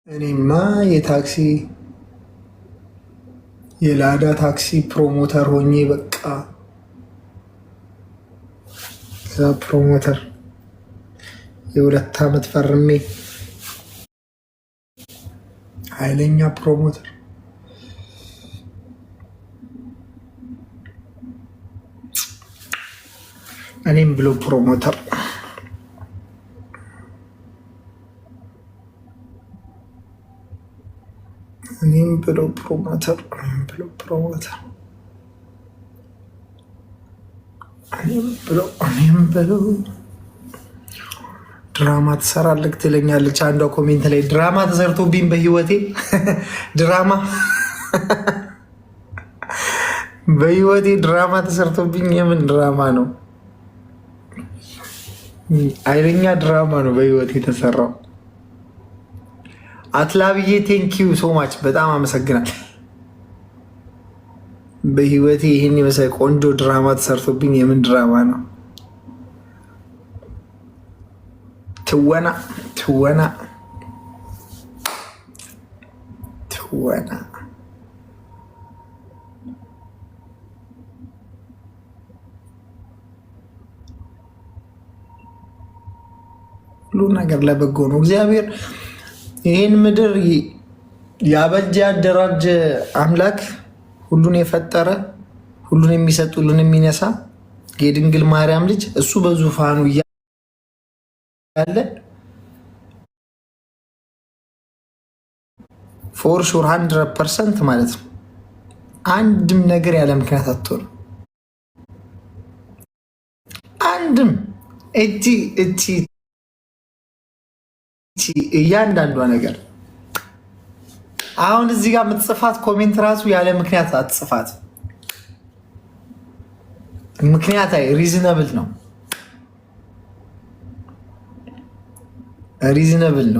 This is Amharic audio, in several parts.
እኔማ የታክሲ የላዳ ታክሲ ፕሮሞተር ሆኜ በቃ እዛ ፕሮሞተር የ2 ዓመት ፈርሜ ኃይለኛ ፕሮሞተር እኔም ብሎ ፕሮሞተር እኔም ብሎ ፕሮሞተር እኔም ብሎ ድራማ ትሰራለህ ትለኛለች አንዷ ኮሜንት ላይ። ድራማ ተሰርቶብኝ በህይወቴ ድራማ በህይወቴ ድራማ ተሰርቶብኝ። የምን ድራማ ነው? ኃይለኛ ድራማ ነው በህይወቴ የተሰራው። አትላብዬ ቴንኪዩ ሶማች በጣም አመሰግናል። በህይወቴ ይህን የመሰለ ቆንጆ ድራማ ተሰርቶብኝ። የምን ድራማ ነው? ትወና ትወና ትወና ሁሉ ነገር ለበጎ ነው። እግዚአብሔር ይህን ምድር ያበጀ ያደራጀ አምላክ ሁሉን የፈጠረ ሁሉን የሚሰጥ ሁሉን የሚነሳ የድንግል ማርያም ልጅ እሱ በዙፋኑ እያለ ፎር ሹር 100% ማለት ነው። አንድም ነገር ያለ ምክንያት አትሆንም። አንድም እቺ እያንዳንዷ ነገር አሁን እዚህ ጋር የምትጽፋት ኮሜንት ራሱ ያለ ምክንያት አትጽፋት። ምክንያታዊ ሪዝነብል ነው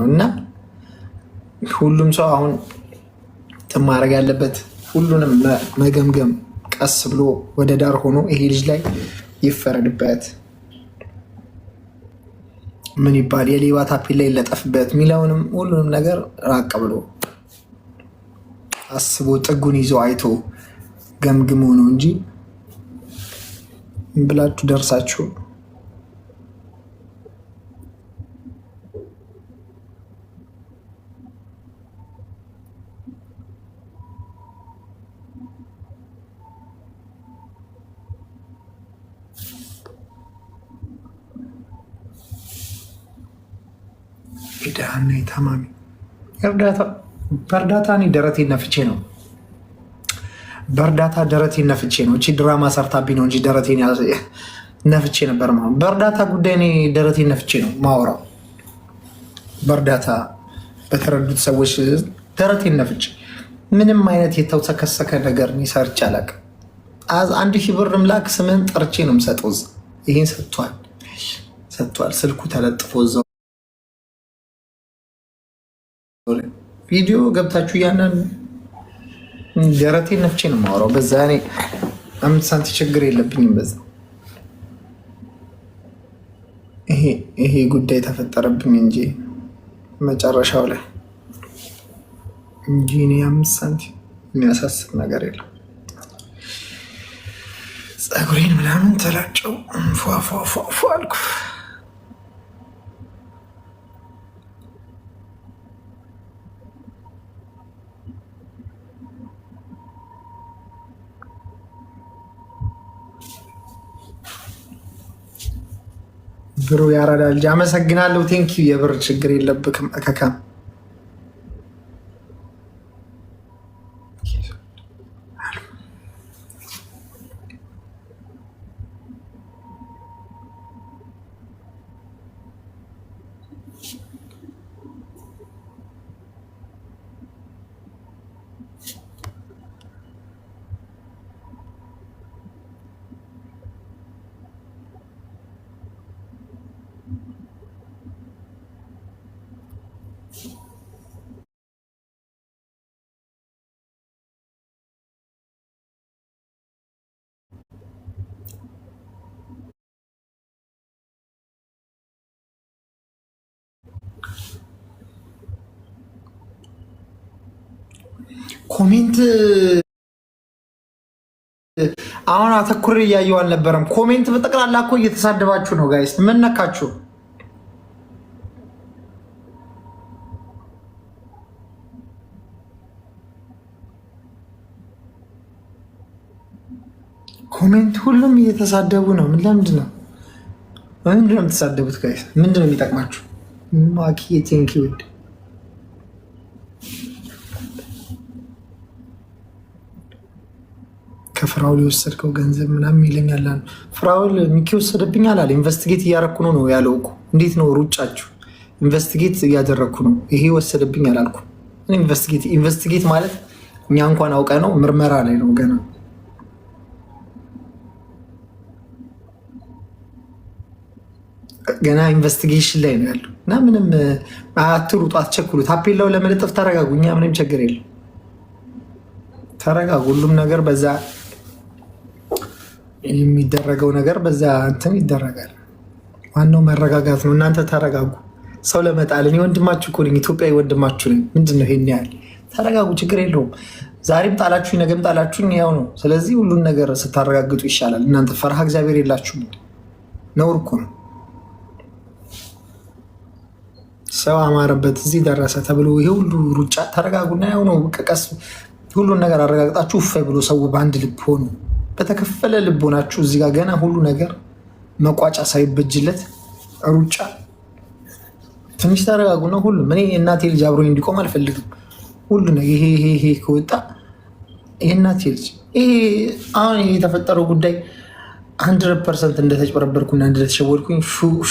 እና ሁሉም ሰው አሁን ማድረግ ያለበት ሁሉንም መገምገም፣ ቀስ ብሎ ወደ ዳር ሆኖ ይሄ ልጅ ላይ ይፈረድበት፣ ምን ይባል የሌባ ታፔላ ላይ ይለጠፍበት የሚለውንም ሁሉንም ነገር ራቅ ብሎ አስቦ ጥጉን ይዞ አይቶ ገምግሞ ነው እንጂ ብላችሁ ደርሳችሁ ዳና ታማሚ በእርዳታ እኔ ደረቴን ነፍቼ ነው። በእርዳታ ደረቴን ነፍቼ ነው። እቺ ድራማ ሰርታብኝ ነው እንጂ ደረቴን ነፍቼ ነበር ማለት። በእርዳታ ጉዳይ እኔ ደረቴን ነፍቼ ነው ማወራው። በእርዳታ በተረዱት ሰዎች ደረቴን ነፍቼ ምንም አይነት የተውሰከሰከ ነገር እኔ ሰርቼ አላውቅም። 1000 ብር ምላክ ስምህን ጠርቼ ነው የምሰጠው። ይሄን ሰጥቷል። ስልኩ ተለጥፎ እዛው ቪዲዮ ገብታችሁ ያንን ደረቴን ነፍቼ ነው የማወራው። በዛ እኔ 5 ሳንቲ ችግር የለብኝም። በዛ ይሄ ጉዳይ ተፈጠረብኝ እንጂ መጨረሻው ላይ እንጂ እኔ 5 ሳንቲ የሚያሳስብ ነገር የለም። ፀጉሬን ምናምን ተላጨው ፏፏፏፏ አልኩ። ብሩ ያራዳ ልጅ አመሰግናለሁ። ቴንኪዩ። የብር ችግር የለብክም እከካም። ኮሜንት አሁን አተኩሬ እያየሁ አልነበረም። ኮሜንት በጠቅላላ እኮ እየተሳደባችሁ ነው ጋይስ። ምን ነካችሁ? ኮሜንት ሁሉም እየተሳደቡ ነው። ለምንድን ነው የምትሳደቡት ጋይስ? ምንድን ነው የሚጠቅማችሁ? ማኪ ቴንክ ዩ ከፍራውል የወሰድከው ገንዘብ ምናምን ይለኛል። ፍራውል ሚኪ ወሰደብኝ አላለ። ኢንቨስቲጌት እያረኩ ነው ያለው እኮ። እንዴት ነው ሩጫችሁ? ኢንቨስቲጌት እያደረግኩ ነው። ይሄ ወሰደብኝ አላልኩ። ኢንቨስቲጌት ማለት እኛ እንኳን አውቀ ነው ምርመራ ላይ ነው ገና ኢንቨስቲጌሽን ላይ ነው ያለው እና ምንም አትሩጡ፣ አትቸኩሉ። ታፔላው ለመለጠፍ ተረጋጉ። እኛ ምንም ችግር የለም። ተረጋጉ። ሁሉም ነገር በዛ የሚደረገው ነገር በዛ እንትን ይደረጋል። ዋናው መረጋጋት ነው። እናንተ ተረጋጉ። ሰው ለመጣል እኔ ወንድማችሁ እኮ ነኝ፣ ኢትዮጵያዊ ወንድማችሁ ነኝ። ምንድን ነው ይሄን ያህል? ተረጋጉ። ችግር የለውም። ዛሬም ጣላችሁኝ፣ ነገም ጣላችሁኝ፣ ያው ነው። ስለዚህ ሁሉን ነገር ስታረጋግጡ ይሻላል። እናንተ ፈርሃ እግዚአብሔር የላችሁም። ነውር እኮ ነው። ሰው አማረበት እዚህ ደረሰ ተብሎ ይሄ ሁሉ ሩጫ። ተረጋጉና ያው ነው ቀስ ሁሉን ነገር አረጋግጣችሁ እፎይ ብሎ ሰው በአንድ ልብ ሆኑ። በተከፈለ ልብ ሆናችሁ እዚህ ጋር ገና ሁሉ ነገር መቋጫ ሳይበጅለት ሩጫ። ትንሽ ተረጋጉና ሁሉም እኔ እናቴ ልጅ አብሮኝ እንዲቆም አልፈልግም። ሁሉ ነገር ይሄ ከወጣ ይሄ እናቴ ልጅ ይሄ አሁን የተፈጠረው ጉዳይ 100% እንደተጭበረበርኩና እንደተሸወድኩኝ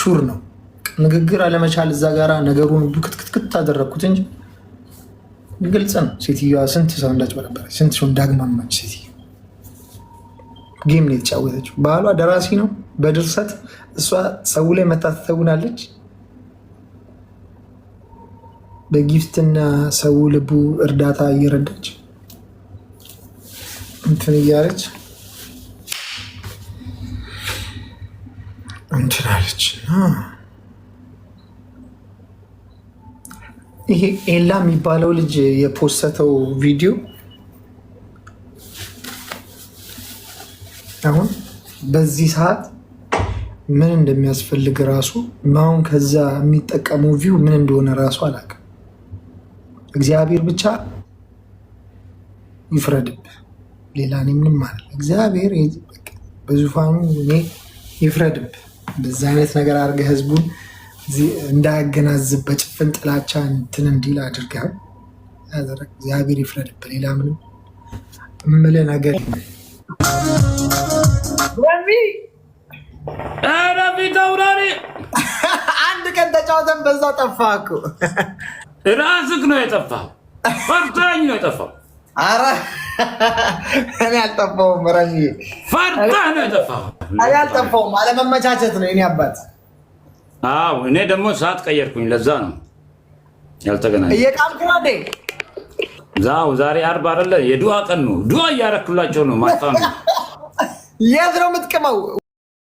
ሹር ነው። ንግግር አለመቻል እዛ ጋራ ነገሩን ክትክት አደረግኩት እንጂ ግልጽ ነው። ሴትዮዋ ስንት ሰው እንዳጭበረበረች፣ ስንት ሰው እንዳግማማች ሴትዮ ጌም ነው የተጫወተችው። ባሏ ደራሲ ነው በድርሰት፣ እሷ ሰው ላይ መታ ትተውናለች። በጊፍትና ሰው ልቡ እርዳታ እየረዳች እንትን እያለች እንትናለች። ይሄ ኤላ የሚባለው ልጅ የፖስተው ቪዲዮ አሁን በዚህ ሰዓት ምን እንደሚያስፈልግ ራሱ አሁን ከዛ የሚጠቀመው ቪው ምን እንደሆነ ራሱ አላውቅም። እግዚአብሔር ብቻ ይፍረድብ። ሌላ እኔ ምንም ማለት እግዚአብሔር በዙፋኑ እኔ ይፍረድብ። በዛ አይነት ነገር አድርገህ ህዝቡን እንዳያገናዝብ በጭፍን ጥላቻ እንትን እንዲል አድርገህ እግዚአብሔር ይፍረድብ። ሌላ ምንም እምልህ ነገር አንድ ቀን ተጫወተን በዛ ጠፋህ እኮ። ራስህ ነው የጠፋው። ፈርታኝ ነው የጠፋው። ኧረ እኔ አልጠፋሁም። ረሚ ፈርታህ ነው የጠፋው። እኔ አልጠፋሁም። አለመመቻቸት ነው የኔ አባት። አዎ እኔ ደግሞ ሰዓት ቀየርኩኝ። ለዛ ነው ያልተገናኘን። እየቃምክ ነው እንዴ? ዛሬ ዓርብ አይደለ? የዱዓ ቀን ነው። ዱዓ እያረክላቸው ነው። ማታ ነው። የት ነው የምትቅመው?